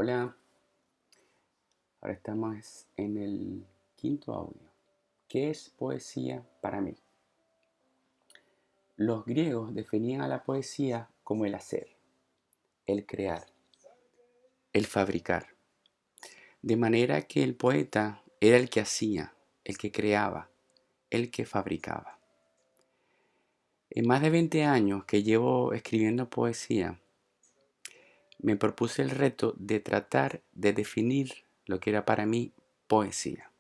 Hola, ahora estamos en el quinto audio. ¿Qué es poesía para mí? Los griegos definían a la poesía como el hacer, el crear, el fabricar. De manera que el poeta era el que hacía, el que creaba, el que fabricaba. En más de 20 años que llevo escribiendo poesía, me propuse el reto de tratar de definir lo que era para mí poesía.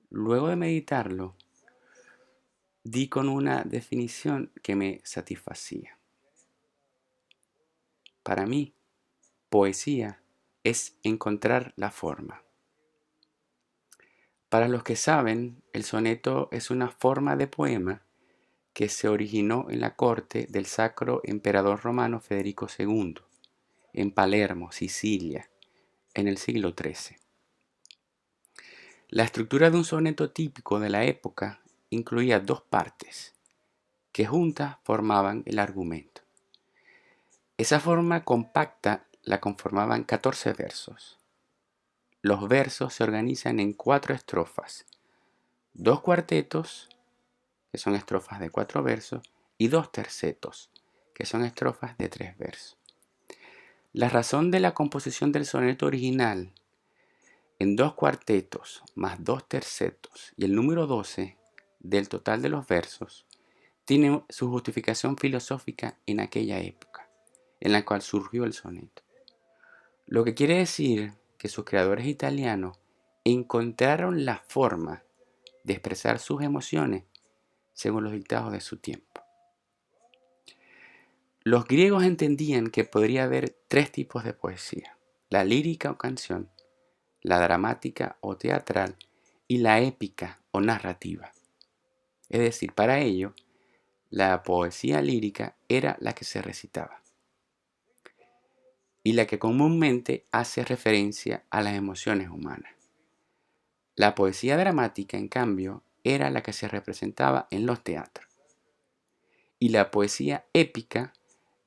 Luego de meditarlo, di con una definición que me satisfacía. Para mí, poesía es encontrar la forma. Para los que saben, el soneto es una forma de poema que se originó en la corte del Sacro Emperador Romano Federico II, en Palermo, Sicilia, en el siglo XIII. La estructura de un soneto típico de la época incluía dos partes, que juntas formaban el argumento. Esa forma compacta la conformaban 14 versos. Los versos se organizan en 4 estrofas, 2 cuartetos, que son estrofas de 4 versos, y 2 tercetos, que son estrofas de 3 versos. La razón de la composición del soneto original en 2 cuartetos más 2 tercetos y el número 12 del total de los versos tiene su justificación filosófica en aquella época, en la cual surgió el soneto. Lo que quiere decir que sus creadores italianos encontraron la forma de expresar sus emociones según los dictados de su tiempo. Los griegos entendían que podría haber 3 tipos de poesía: la lírica o canción, la dramática o teatral y la épica o narrativa. Es decir, para ellos, la poesía lírica era la que se recitaba y la que comúnmente hace referencia a las emociones humanas. La poesía dramática, en cambio, era la que se representaba en los teatros. Y la poesía épica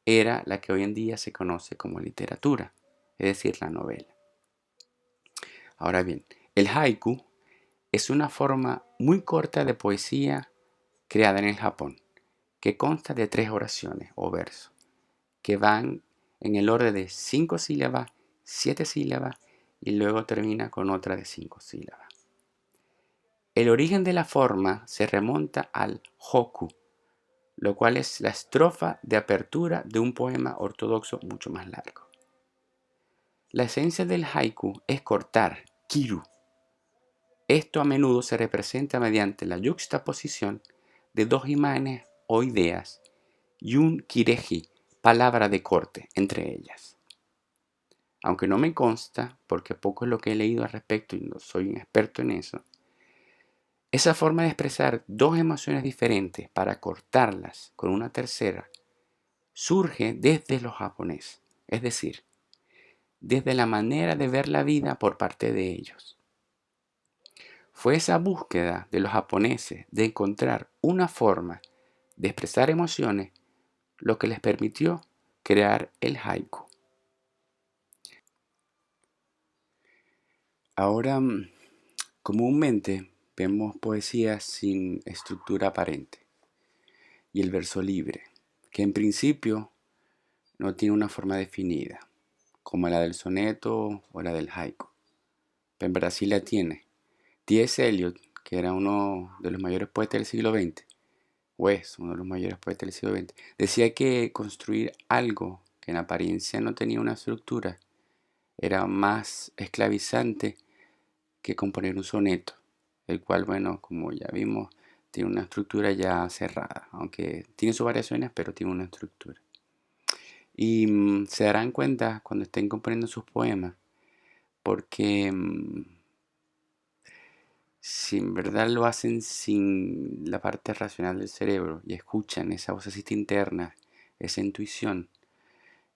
era la que hoy en día se conoce como literatura, es decir, la novela. Ahora bien, el haiku es una forma muy corta de poesía creada en el Japón, que consta de 3 oraciones o versos, que van en el orden de 5 sílabas, 7 sílabas y luego termina con otra de 5 sílabas. El origen de la forma se remonta al hokku, lo cual es la estrofa de apertura de un poema ortodoxo mucho más largo. La esencia del haiku es cortar, kiru. Esto a menudo se representa mediante la yuxtaposición de 2 imágenes o ideas y un kireji, palabra de corte, entre ellas. Aunque no me consta, porque poco es lo que he leído al respecto y no soy un experto en eso, esa forma de expresar 2 emociones diferentes para cortarlas con una tercera surge desde los japoneses, es decir, desde la manera de ver la vida por parte de ellos. Fue esa búsqueda de los japoneses de encontrar una forma de expresar emociones lo que les permitió crear el haiku. Ahora, comúnmente vemos poesía sin estructura aparente y el verso libre, que en principio no tiene una forma definida, como la del soneto o la del haiku, pero en verdad sí la tiene. T.S. Eliot, que era uno de los mayores poetas del siglo XX, o es uno de los mayores poetas del siglo XX, decía que construir algo que en apariencia no tenía una estructura era más esclavizante que componer un soneto, el cual, bueno, como ya vimos, tiene una estructura ya cerrada, aunque tiene sus variaciones, pero tiene una estructura. Y se darán cuenta cuando estén componiendo sus poemas, porque si en verdad lo hacen sin la parte racional del cerebro y escuchan esa vocecita interna, esa intuición,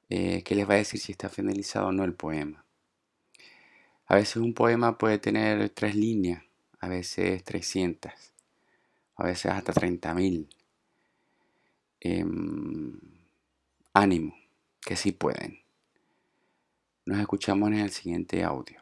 que les va a decir si está finalizado o no el poema. A veces un poema puede tener 3 líneas, a veces 300, a veces hasta 30.000. Ánimo, que sí pueden. Nos escuchamos en el siguiente audio.